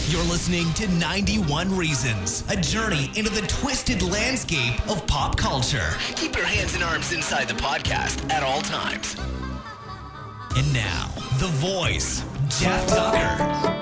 You're listening to 91 Reasons, a journey into the twisted landscape of pop culture. Keep your hands and arms inside the podcast at all times. And now, The Voice, Jeff Tucker.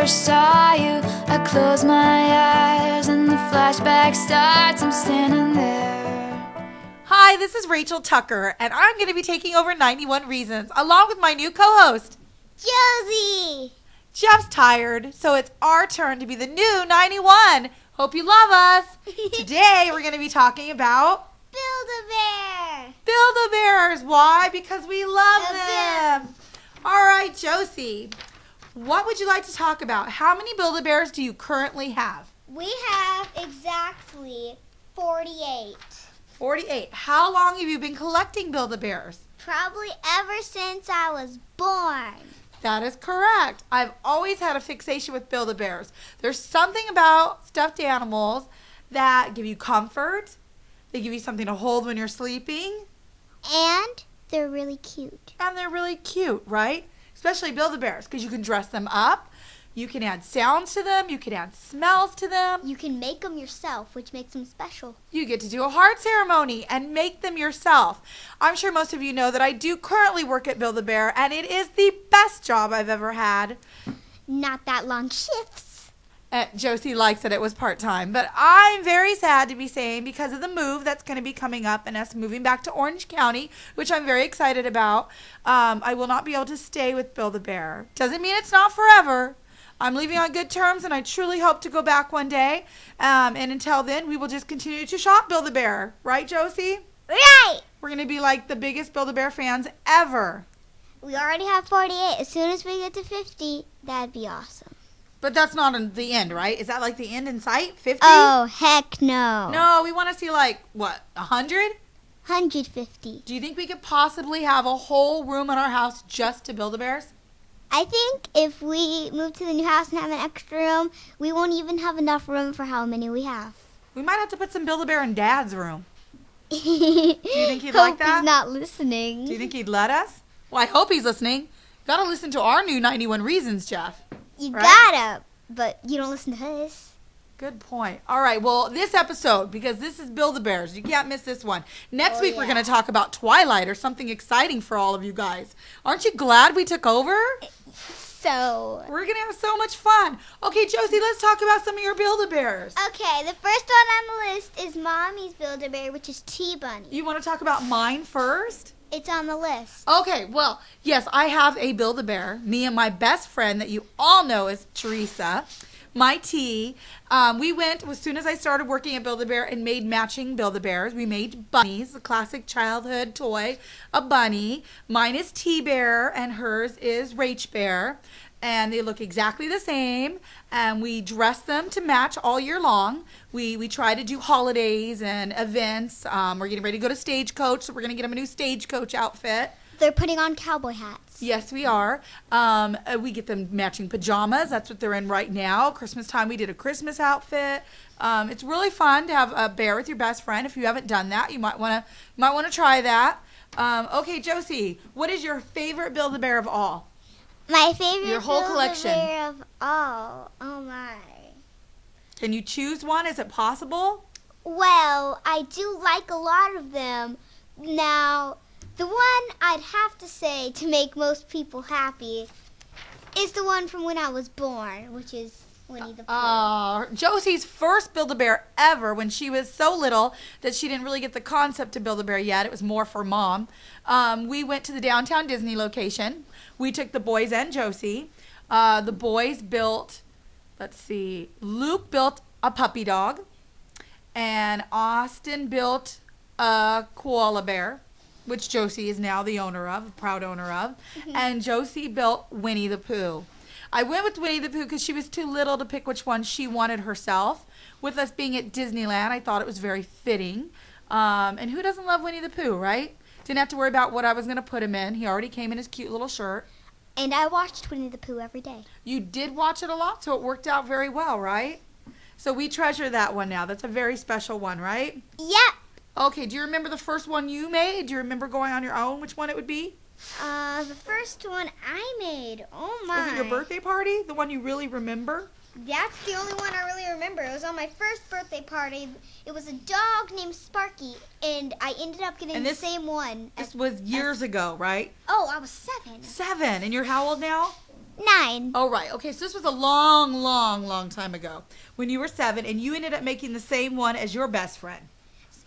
Saw you, I close my eyes and the flashback starts, I'm standing there. Hi, this is Rachel Tucker, and I'm going to be taking over 91 Reasons, along with my new co-host, Josie. Jeff's tired, so it's our turn to be the new 91. Hope you love us. Today, we're going to be talking about Build-A-Bear. Build-A-Bears. Why? Because we love them. All right, Josie. What would you like to talk about? How many Build-A-Bears do you currently have? We have exactly 48. 48. How long have you been collecting Build-A-Bears? Probably ever since I was born. That is correct. I've always had a fixation with Build-A-Bears. There's something about stuffed animals that give you comfort. They give you something to hold when you're sleeping. And they're really cute. And they're really cute, right? Especially Build-A-Bears, because you can dress them up, you can add sounds to them, you can add smells to them. You can make them yourself, which makes them special. You get to do a heart ceremony and make them yourself. I'm sure most of you know that I do currently work at Build-A-Bear, and it is the best job I've ever had. Not that long shifts. Josie likes that it was part-time, but I'm very sad to be saying because of the move that's going to be coming up and us moving back to Orange County, which I'm very excited about. I will not be able to stay with Build-A-Bear. Doesn't mean it's not forever. I'm leaving on good terms, and I truly hope to go back one day. And until then, we will just continue to shop Build-A-Bear. Right, Josie? Right! We're going to be like the biggest Build-A-Bear fans ever. We already have 48. As soon as we get to 50, that'd be awesome. But that's not the end, right? Is that like the end in sight? 50? Oh, heck no. No, we want to see like, what, 100? 150. Do you think we could possibly have a whole room in our house just to Build-A-Bears? I think if we move to the new house and have an extra room, we won't even have enough room for how many we have. We might have to put some Build-A-Bear in Dad's room. Do you think he'd like that? He's not listening. Do you think he'd let us? Well, I hope he's listening. Gotta listen to our new 91 Reasons, Jeff. You right? gotta, but you don't listen to us. Good point. All right, well, this episode, because this is Build-A-Bears, you can't miss this one. Next week, we're going to talk about Twilight or something exciting for all of you guys. Aren't you glad we took over? So. We're going to have so much fun. Okay, Josie, let's talk about some of your Build-A-Bears. Okay, the first one on the list is Mommy's Build-A-Bear, which is T-Bunny. You want to talk about mine first? It's on the list. Okay, well, yes, I have a Build-A-Bear. Me and my best friend that you all know is Teresa, my T. We went, as soon as I started working at Build-A-Bear, and made matching Build-A-Bears. We made bunnies, the classic childhood toy, a bunny. Mine is T-Bear, and hers is Rach Bear. And they look exactly the same, and we dress them to match all year long. We try to do holidays and events. We're getting ready to go to Stagecoach, so we're going to get them a new Stagecoach outfit. They're putting on cowboy hats. Yes, we are. We get them matching pajamas. That's what they're in right now. Christmas time, we did a Christmas outfit. It's really fun to have a bear with your best friend. If you haven't done that, you might want to try that. Okay, Josie, what is your favorite Build-A-Bear of all? My favorite Your whole collection. Build-A-Bear of all. Oh, my. Can you choose one? Is it possible? Well, I do like a lot of them. Now, the one I'd have to say to make most people happy is the one from when I was born, which is Winnie the Pooh. Josie's first Build-A-Bear ever when she was so little that she didn't really get the concept of Build-A-Bear yet. It was more for Mom. We went to the downtown Disney location. We took the boys and Josie. The boys built, Luke built a puppy dog. And Austin built a koala bear, which Josie is now the owner of, proud owner of. Mm-hmm. And Josie built Winnie the Pooh. I went with Winnie the Pooh because she was too little to pick which one she wanted herself. With us being at Disneyland, I thought it was very fitting. And who doesn't love Winnie the Pooh, right? Didn't have to worry about what I was going to put him in. He already came in his cute little shirt. And I watched Winnie the Pooh every day. You did watch it a lot, so it worked out very well, right? So we treasure that one now. That's a very special one, right? Yep. Okay, do you remember the first one you made? Do you remember going on your own? Which one it would be? The first one I made. Oh my. Was it your birthday party? The one you really remember? That's the only one I really remember. It was on my first birthday party. It was a dog named Sparky, and I ended up getting the same one. This was years ago, right? Oh, I was 7. 7. And you're how old now? 9. Oh, right. Okay, so this was a long time ago when you were 7, and you ended up making the same one as your best friend.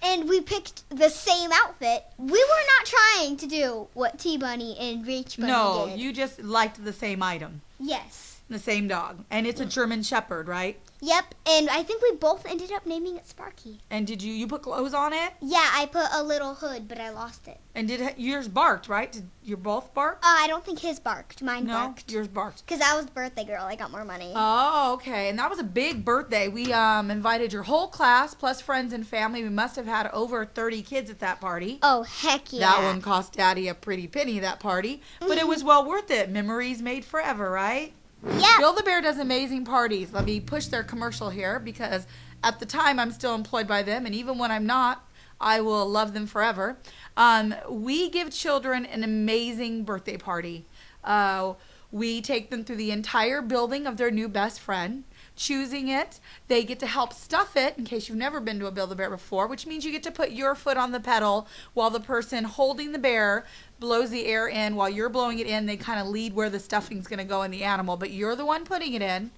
And we picked the same outfit. We were not trying to do what T-Bunny and Rach Bunny did. No, you just liked the same item. Yes. The same dog. And it's a German Shepherd, right? Yep, and I think we both ended up naming it Sparky. And did you put clothes on it? Yeah, I put a little hood, but I lost it. And did yours barked, right? Did you both bark? I don't think his barked. Mine barked. Yours barked. Because I was the birthday girl. I got more money. Oh, okay. And that was a big birthday. We invited your whole class plus friends and family. We must have had over 30 kids at that party. Oh, heck yeah. That one cost Daddy a pretty penny, that party. But it was well worth it. Memories made forever, right? Yeah. Build-A-Bear does amazing parties. Let me push their commercial here because at the time I'm still employed by them, and even when I'm not, I will love them forever. We give children an amazing birthday party. We take them through the entire building of their new best friend, choosing it. They get to help stuff it, in case you've never been to a Build-A-Bear before, which means you get to put your foot on the pedal while the person holding the bear blows the air in. While you're blowing it in, they kind of lead where the stuffing's going to go in the animal, but you're the one putting it in.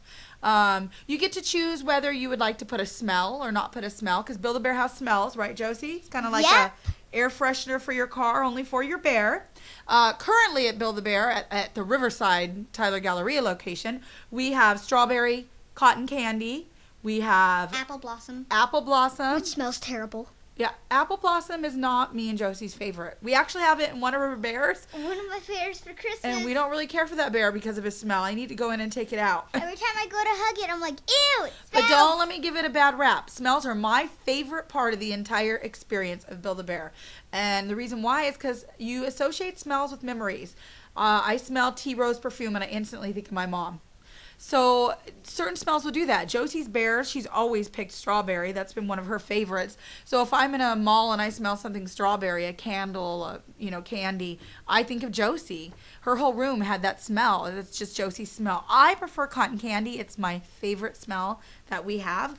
You get to choose whether you would like to put a smell or not put a smell, because Build-A-Bear has smells, right, Josie? It's kind of like a air freshener for your car, only for your bear. Currently at Build-A-Bear at the Riverside Tyler Galleria location, we have strawberry cotton candy. We have Apple Blossom. Apple Blossom. Which smells terrible. Yeah, Apple Blossom is not me and Josie's favorite. We actually have it in one of our bears. One of my favorites for Christmas. And we don't really care for that bear because of his smell. I need to go in and take it out. Every time I go to hug it, I'm like, ew, it smells. But don't let me give it a bad rap. Smells are my favorite part of the entire experience of Build-A-Bear. And the reason why is because you associate smells with memories. I smell tea rose perfume and I instantly think of my mom. So certain smells will do that. Josie's bear, she's always picked strawberry. That's been one of her favorites. So if I'm in a mall and I smell something strawberry, a candle, candy, I think of Josie. Her whole room had that smell. It's just Josie's smell. I prefer cotton candy. It's my favorite smell that we have.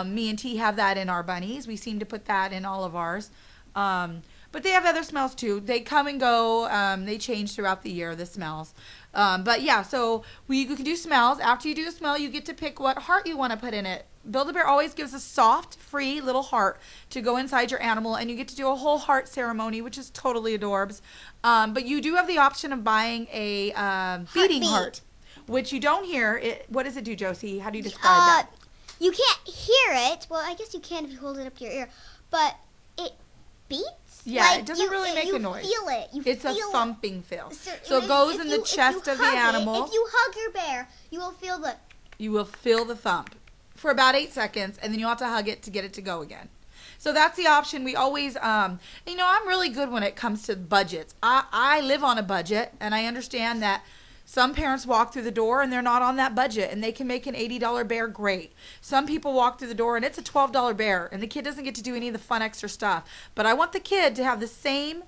Me and T have that in our bunnies. We seem to put that in all of ours. But they have other smells too. They come and go. They change throughout the year, the smells. But yeah, so you can do smells. After you do a smell, you get to pick what heart you want to put in it. Build-A-Bear always gives a soft, free little heart to go inside your animal, and you get to do a whole heart ceremony, which is totally adorbs. But you do have the option of buying a beating heart, which you don't hear. What does it do, Josie? How do you describe that? You can't hear it. Well, I guess you can if you hold it up to your ear. But it beats. Yeah, like it doesn't really make a noise. You feel it. It's feel a thumping feel. So it goes in the chest of the animal. If you hug your bear, you will feel the... You will feel the thump for about 8 seconds, and then you'll have to hug it to get it to go again. So that's the option. We always, I'm really good when it comes to budgets. I live on a budget, and I understand that some parents walk through the door and they're not on that budget, and they can make an $80 bear great. Some people walk through the door and it's a $12 bear, and the kid doesn't get to do any of the fun extra stuff. But I want the kid to have the same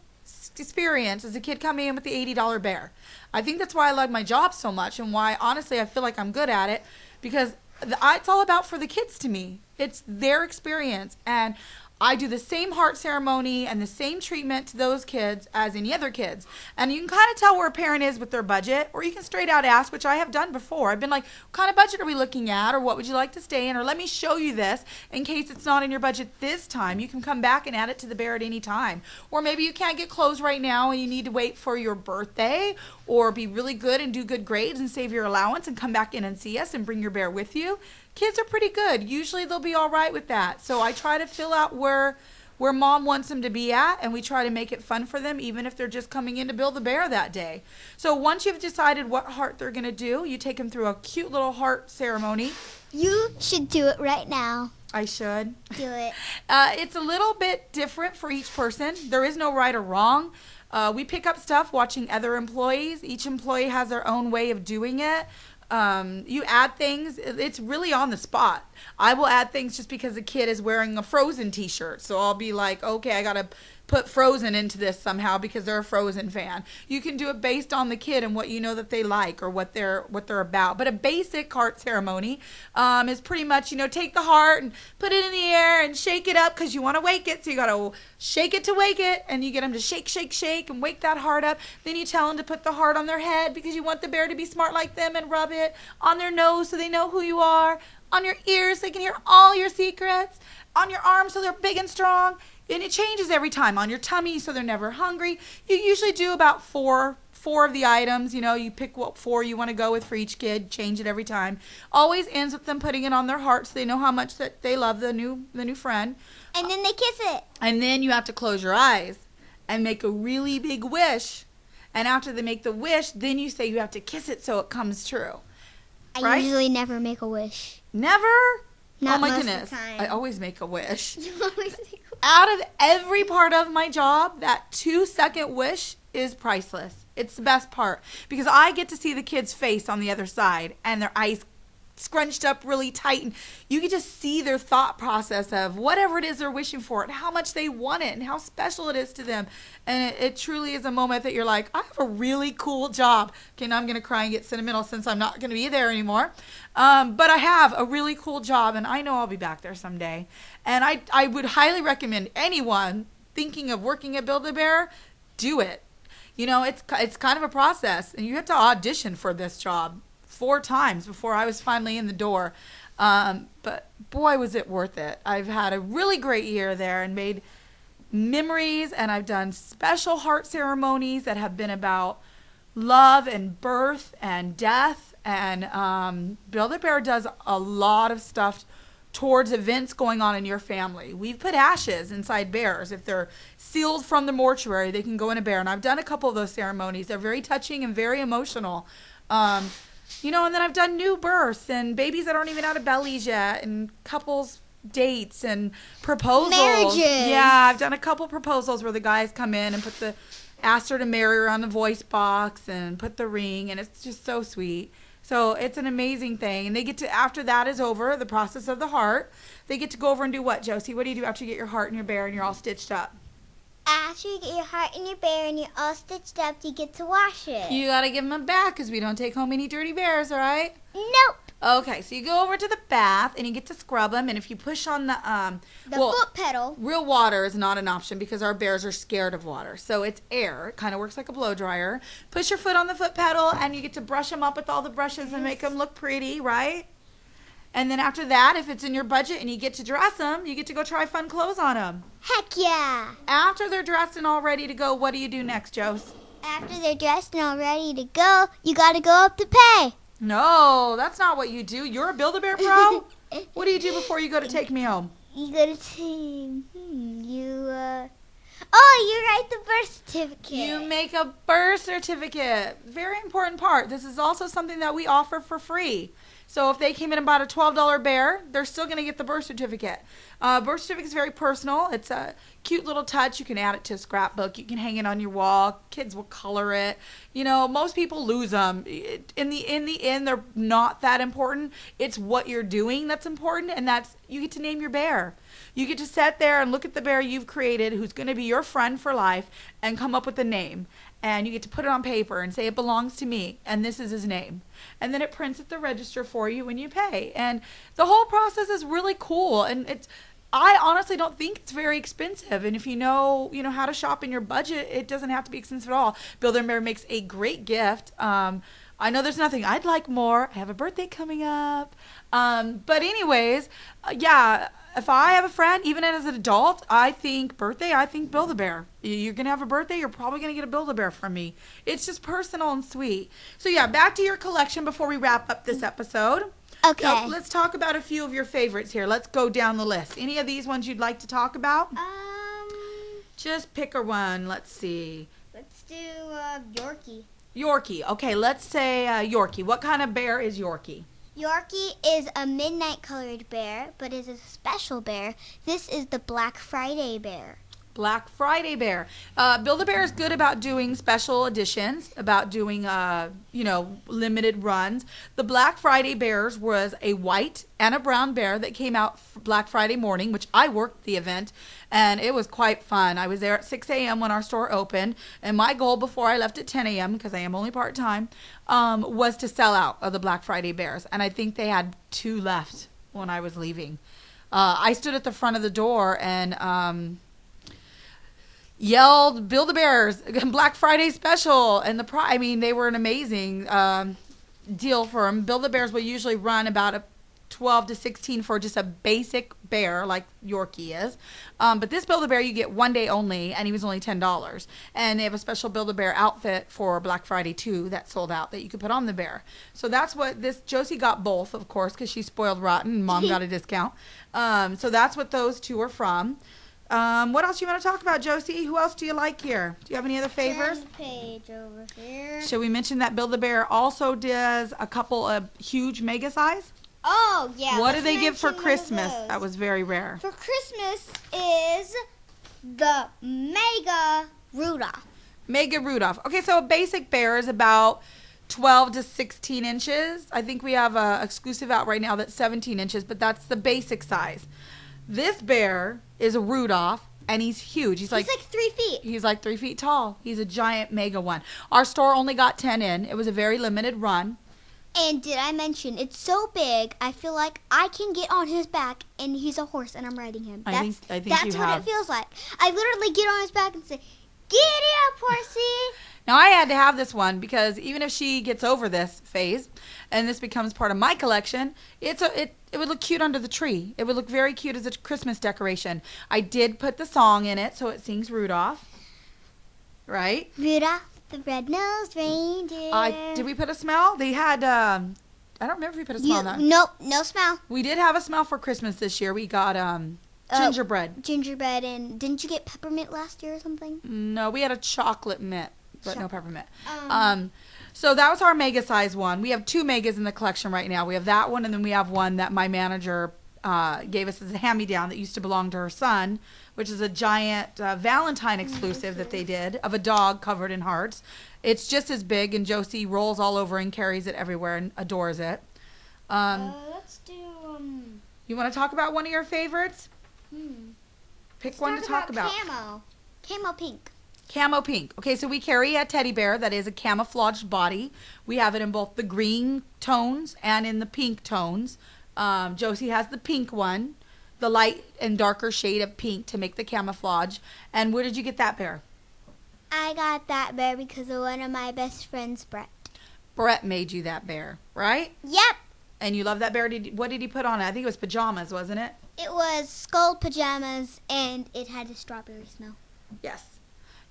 experience as a kid coming in with the $80 bear. I think that's why I love my job so much, and why, honestly, I feel like I'm good at it, because it's all about for the kids to me. It's their experience, and I do the same heart ceremony and the same treatment to those kids as any other kids. And you can kind of tell where a parent is with their budget, or you can straight out ask, which I have done before. I've been like, what kind of budget are we looking at, or what would you like to stay in, or let me show you this in case it's not in your budget this time. You can come back and add it to the bear at any time. Or maybe you can't get clothes right now and you need to wait for your birthday, or be really good and do good grades and save your allowance and come back in and see us and bring your bear with you. Kids are pretty good. Usually they'll be all right with that. So I try to fill out where mom wants them to be at, and we try to make it fun for them, even if they're just coming in to Build-A-Bear that day. So once you've decided what heart they're going to do, you take them through a cute little heart ceremony. You should do it right now. I should. Do it. It's a little bit different for each person. There is no right or wrong. We pick up stuff watching other employees. Each employee has their own way of doing it. You add things. It's really on the spot. I will add things just because the kid is wearing a Frozen t-shirt. So I'll be like, okay, I got to put Frozen into this somehow because they're a Frozen fan. You can do it based on the kid and what you know that they like or what they're about. But a basic heart ceremony is pretty much, take the heart and put it in the air and shake it up because you want to wake it. So you got to shake it to wake it, and you get them to shake, shake, shake and wake that heart up. Then you tell them to put the heart on their head because you want the bear to be smart like them, and rub it on their nose so they know who you are, on your ears so they can hear all your secrets, on your arms so they're big and strong. And it changes every time. On your tummy so they're never hungry. You usually do about four of the items. You pick what 4 you want to go with for each kid. Change it every time. Always ends with them putting it on their heart so they know how much that they love the new friend. And then they kiss it. And then you have to close your eyes and make a really big wish. And after they make the wish, then you say you have to kiss it so it comes true. I usually never make a wish. Never? Not oh my most goodness. of the time. I always make a wish. You always make a wish. Out of every part of my job, that 2-second wish is priceless. It's the best part because I get to see the kid's face on the other side and their eyes scrunched up really tight, and you can just see their thought process of whatever it is they're wishing for and how much they want it and how special it is to them. And it truly is a moment that you're like, I have a really cool job. Okay, now I'm going to cry and get sentimental since I'm not going to be there anymore. But I have a really cool job, and I know I'll be back there someday. And I would highly recommend anyone thinking of working at Build-A-Bear, do it. It's kind of a process, and you have to audition for this job 4 times before I was finally in the door. But boy, was it worth it. I've had a really great year there and made memories, and I've done special heart ceremonies that have been about love and birth and death. And Build-A-Bear does a lot of stuff towards events going on in your family. We've put ashes inside bears. If they're sealed from the mortuary, they can go in a bear. And I've done a couple of those ceremonies. They're very touching and very emotional. And then I've done new births and babies that aren't even out of bellies yet, and couples dates and proposals. Marriages. Yeah, I've done a couple proposals where the guys come in and asked her to marry her on the voice box and put the ring, and it's just so sweet. So it's an amazing thing. And they get to, after that is over, the process of the heart, they get to go over and do what, Josie? What do you do after you get your heart and your bear and you're all stitched up? After you get your heart and your bear and you're all stitched up, you get to wash it. You got to give them a bath because we don't take home any dirty bears, all right? Nope. Okay, so you go over to the bath and you get to scrub them. And if you push on the foot pedal. Real water is not an option because our bears are scared of water. So it's air. It kind of works like a blow dryer. Push your foot on the foot pedal and you get to brush them up with all the brushes and make them look pretty, right? And then after that, if it's in your budget and you get to dress them, you get to go try fun clothes on them. Heck yeah. After they're dressed and all ready to go, what do you do next, Jose? After they're dressed and all ready to go, you got to go up to pay. No, that's not what you do. You're a Build-A-Bear pro? What do you do before you go to take me home? You go to you write the birth certificate. You make a birth certificate. Very important part. This is also something that we offer for free. So if they came in and bought a $12 bear, they're still going to get the birth certificate. Birth certificate is very personal. It's a cute little touch. You can add it to a scrapbook. You can hang it on your wall. Kids will color it. Most people lose them. In the end, they're not that important. It's what you're doing that's important, and that's you get to name your bear. You get to sit there and look at the bear you've created who's going to be your friend for life and come up with a name. And you get to put it on paper and say it belongs to me, and this is his name. And then it prints at the register for you when you pay. And the whole process is really cool. And I honestly don't think it's very expensive. And if you know how to shop in your budget, it doesn't have to be expensive at all. Build-A-Bear makes a great gift. I know there's nothing I'd like more. I have a birthday coming up. But anyways, if I have a friend, even as an adult, I think Build-A-Bear. You're going to have a birthday, you're probably going to get a Build-A-Bear from me. It's just personal and sweet. So yeah, back to your collection before we wrap up this episode. Okay. Now, let's talk about a few of your favorites here. Let's go down the list. Any of these ones you'd like to talk about? Just pick a one. Let's see. Let's do Yorkie. Yorkie. Okay, let's say Yorkie. What kind of bear is Yorkie? Yorkie is a midnight colored bear, but is a special bear. This is the Black Friday bear. Black Friday Bear. Build-A-Bear is good about doing special editions, about doing, limited runs. The Black Friday Bears was a white and a brown bear that came out Black Friday morning, which I worked the event, and it was quite fun. I was there at 6 a.m. when our store opened, and my goal before I left at 10 a.m., because I am only part-time, was to sell out of the Black Friday Bears, and I think they had 2 left when I was leaving. I stood at the front of the door and yelled Build-A-Bears Black Friday special, and they were an amazing deal for them. Build-A-Bears will usually run about a 12 to 16 for just a basic bear like Yorkie is, but this Build-A-Bear you get one day only, and he was only $10. And they have a special Build-A-Bear outfit for Black Friday too that sold out that you could put on the bear. So that's what this Josie got, both of course, because she's spoiled rotten and Mom got a discount. So that's what those 2 are from. What else you want to talk about, Josie? Who else do you like here? Do you have any other favors? Turn the page over here. Should we mention that Build-A-Bear also does a couple of huge mega size? Oh, yeah. What do they give for mention one of Christmas? those. That was very rare. For Christmas is the Mega Rudolph. Mega Rudolph. Okay, so a basic bear is about 12 to 16 inches. I think we have a exclusive out right now that's 17 inches, but that's the basic size. This bear is a Rudolph, and he's huge. He's like 3 feet. He's like 3 feet tall. He's a giant mega one. Our store only got 10 in. It was a very limited run. And did I mention, it's so big, I feel like I can get on his back, and he's a horse, and I'm riding him. I think that's you what have. it feels like. I literally get on his back and say, "Giddy up, horsey!" Now, I had to have this one because even if she gets over this phase and this becomes part of my collection, it would look cute under the tree. It would look very cute as a Christmas decoration. I did put the song in it, so it sings Rudolph, right? Rudolph the red-nosed reindeer. Did we put a smell? They had, I don't remember if we put a smell on that. Nope, no smell. We did have a smell for Christmas this year. We got gingerbread. Gingerbread, and didn't you get peppermint last year or something? No, we had a chocolate mint, but no peppermint. So that was our mega size one. We have 2 megas in the collection right now. We have that one, and then we have one that my manager gave us as a hand-me-down that used to belong to her son, which is a giant Valentine exclusive that they did of a dog covered in hearts. It's just as big, and Josie rolls all over and carries it everywhere and adores it. Let's do, You want to talk about one of your favorites? Pick one to talk about. Camo pink. Camo pink. Okay, so we carry a teddy bear that is a camouflaged body. We have it in both the green tones and in the pink tones. Josie has the pink one, the light and darker shade of pink to make the camouflage. And where did you get that bear? I got that bear because of one of my best friends, Brett. Brett made you that bear, right? Yep. And you love that bear. What did he put on it? I think it was pajamas, wasn't it? It was skull pajamas, and it had a strawberry smell. Yes.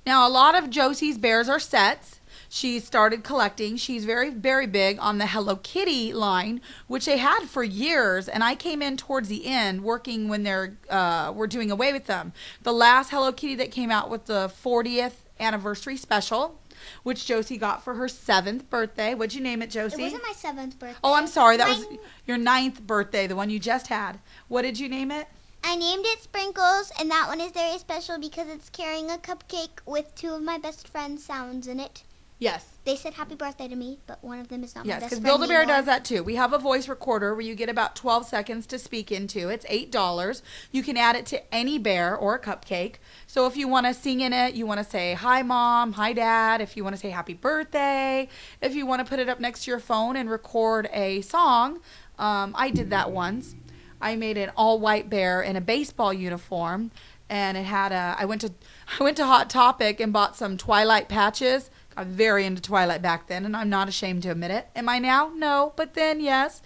Now, a lot of Josie's bears are sets. She started collecting. She's very, very big on the Hello Kitty line, which they had for years. And I came in towards the end working when we're doing away with them. The last Hello Kitty that came out was the 40th anniversary special, which Josie got for her 7th birthday. What'd you name it, Josie? It wasn't my 7th birthday. Oh, I'm sorry. That was your 9th birthday, the one you just had. What did you name it? I named it Sprinkles, and that one is very special because it's carrying a cupcake with 2 of my best friends' sounds in it. Yes. They said happy birthday to me, but one of them is not my best Yes, friend because Build-A-Bear anymore. does that too. We have a voice recorder where you get about 12 seconds to speak into. It's $8. You can add it to any bear or a cupcake. So if you want to sing in it, you want to say, hi, Mom, hi, Dad. If you want to say happy birthday. If you want to put it up next to your phone and record a song. I did that once. I made an all-white bear in a baseball uniform. And it had I went to Hot Topic and bought some Twilight patches. I'm very into Twilight back then, and I'm not ashamed to admit it. Am I now? No, but then, yes.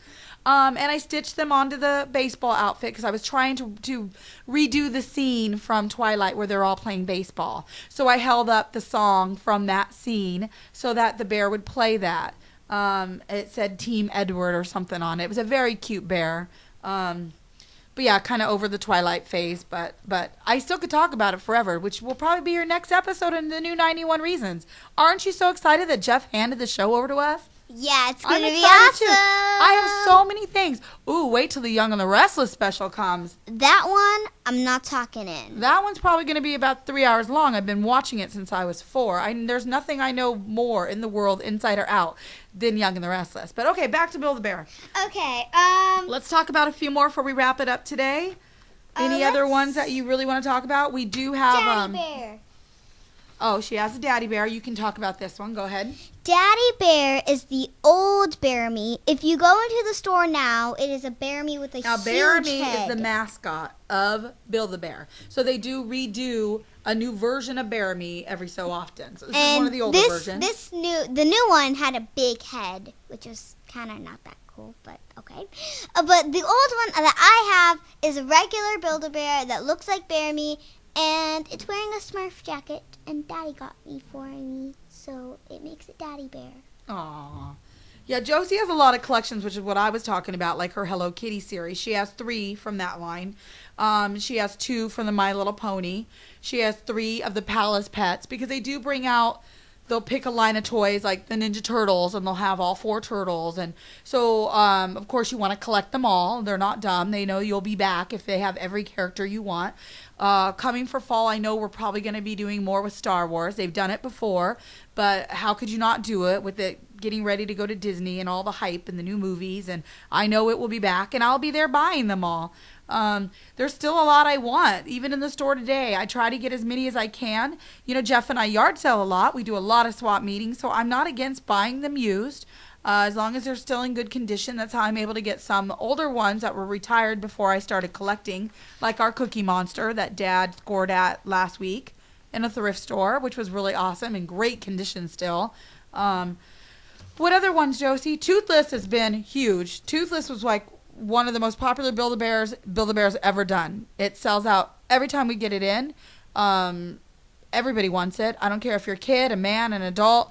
And I stitched them onto the baseball outfit because I was trying to redo the scene from Twilight where they're all playing baseball. So I held up the song from that scene so that the bear would play that. It said Team Edward or something on it. It was a very cute bear. But yeah, kind of over the Twilight phase, but I still could talk about it forever, which will probably be your next episode in the new 91 Reasons. Aren't you so excited that Jeff handed the show over to us? Yeah, it's I'm going to be excited awesome. too. I have so many things. Ooh, wait till the Young and the Restless special comes. That one, I'm not talking in. That one's probably going to be about 3 hours long. I've been watching it since I was 4. There's nothing I know more in the world, inside or out, than Young and the Restless. But okay, back to Build a Bear. Okay, Let's talk about a few more before we wrap it up today. Any other ones that you really want to talk about? We do have Daddy Bear. Oh, she has a daddy bear. You can talk about this one. Go ahead. Daddy Bear is the old Bear Me. If you go into the store now, it is a Bear Me with a Now, huge Bear Me head. is the mascot of Build a Bear. So they do redo a new version of Bear Me every so often. So this is one of the older versions. The new one had a big head, which was kind of not that cool, but okay. But the old one that I have is a regular Build-A-Bear that looks like Bear Me, and it's wearing a Smurf jacket, and Daddy got me for me, so it makes it Daddy Bear. Aww. Yeah, Josie has a lot of collections, which is what I was talking about, like her Hello Kitty series. She has 3 from that line. She has 2 from the My Little Pony. She has 3 of the Palace Pets, because they do bring out, they'll pick a line of toys like the Ninja Turtles, and they'll have all 4 turtles. And so, of course, you want to collect them all. They're not dumb. They know you'll be back if they have every character you want. Coming for fall, I know we're probably going to be doing more with Star Wars. They've done it before, but how could you not do it with it getting ready to go to Disney and all the hype and the new movies? And I know it will be back, and I'll be there buying them all. There's still a lot I want, even in the store today. I try to get as many as I can. You know, Jeff and I yard sell a lot. We do a lot of swap meetings, so I'm not against buying them used. As long as they're still in good condition. That's how I'm able to get some older ones that were retired before I started collecting, like our Cookie Monster that Dad scored at last week in a thrift store, which was really awesome, in great condition still. What other ones, Josie? Toothless has been huge. Toothless was like one of the most popular Build-A-Bears ever done. It sells out every time we get it in. Everybody wants it. I don't care if you're a kid, a man, an adult.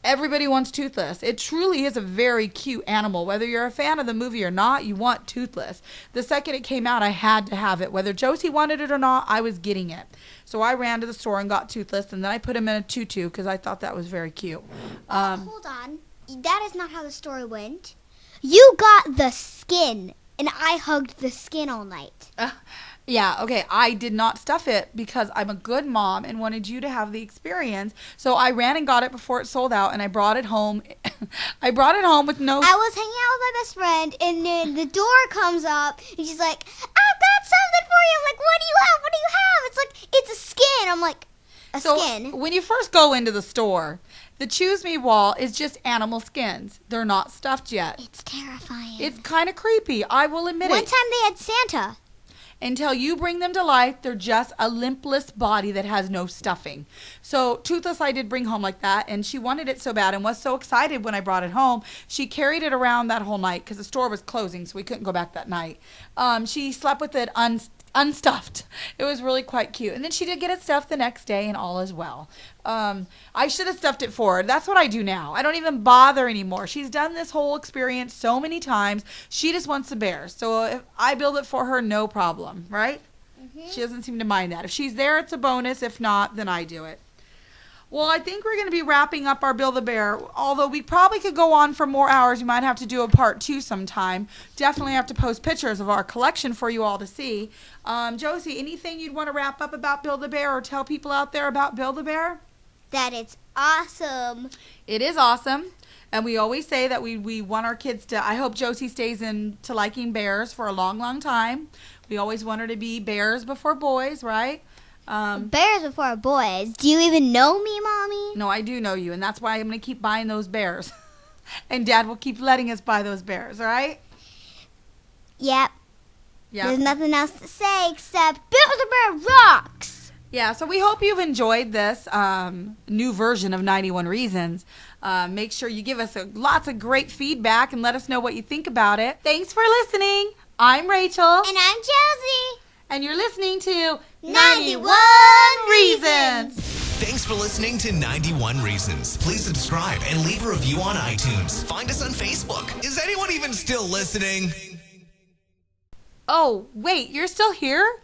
Everybody wants Toothless. It truly is a very cute animal. Whether you're a fan of the movie or not, you want Toothless. The second it came out, I had to have it. Whether Josie wanted it or not, I was getting it. So I ran to the store and got Toothless, and then I put him in a tutu because I thought that was very cute. Hold on. That is not how the story went. You got the skin, and I hugged the skin all night. Yeah, okay, I did not stuff it because I'm a good mom and wanted you to have the experience. So I ran and got it before it sold out, and I brought it home. I brought it home with no... I was hanging out with my best friend, and then the door comes up, and she's like, I've got something for you. I'm like, what do you have? What do you have? It's like, it's a skin. I'm like, skin? So when you first go into the store, the Choose Me wall is just animal skins. They're not stuffed yet. It's terrifying. It's kind of creepy. I will admit it. One time they had Santa. Until you bring them to life, they're just a limpless body that has no stuffing. So Toothless I did bring home like that, and she wanted it so bad and was so excited when I brought it home. She carried it around that whole night because the store was closing, so we couldn't go back that night. She slept with it unstuffed. It was really quite cute. And then she did get it stuffed the next day, and all is well. I should have stuffed it for her. That's what I do now. I don't even bother anymore. She's done this whole experience so many times. She just wants the bears. So if I build it for her, no problem, right? Mm-hmm. She doesn't seem to mind that. If she's there, it's a bonus. If not, then I do it. Well, I think we're going to be wrapping up our Build-A-Bear. Although we probably could go on for more hours. We might have to do a part 2 sometime. Definitely have to post pictures of our collection for you all to see. Josie, anything you'd want to wrap up about Build-A-Bear or tell people out there about Build-A-Bear? That it's awesome. It is awesome. And we always say that we want our kids to, I hope Josie stays into liking bears for a long, long time. We always want her to be bears before boys, right? Bears before boys. Do you even know me, Mommy? No, I do know you, and that's why I'm going to keep buying those bears. And Dad will keep letting us buy those bears, all right? Yep. Yeah. There's nothing else to say except Build-A-Bear rocks! Yeah, so we hope you've enjoyed this new version of 91 Reasons. Make sure you give us lots of great feedback and let us know what you think about it. Thanks for listening. I'm Rachel. And I'm Josie. And you're listening to 91 Reasons. Thanks for listening to 91 Reasons. Please subscribe and leave a review on iTunes. Find us on Facebook. Is anyone even still listening? Oh, wait, you're still here?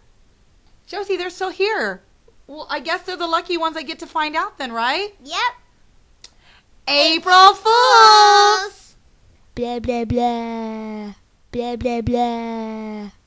Josie, they're still here. Well, I guess they're the lucky ones I get to find out then, right? Yep. April Fools! Blah, blah, blah. Blah, blah, blah.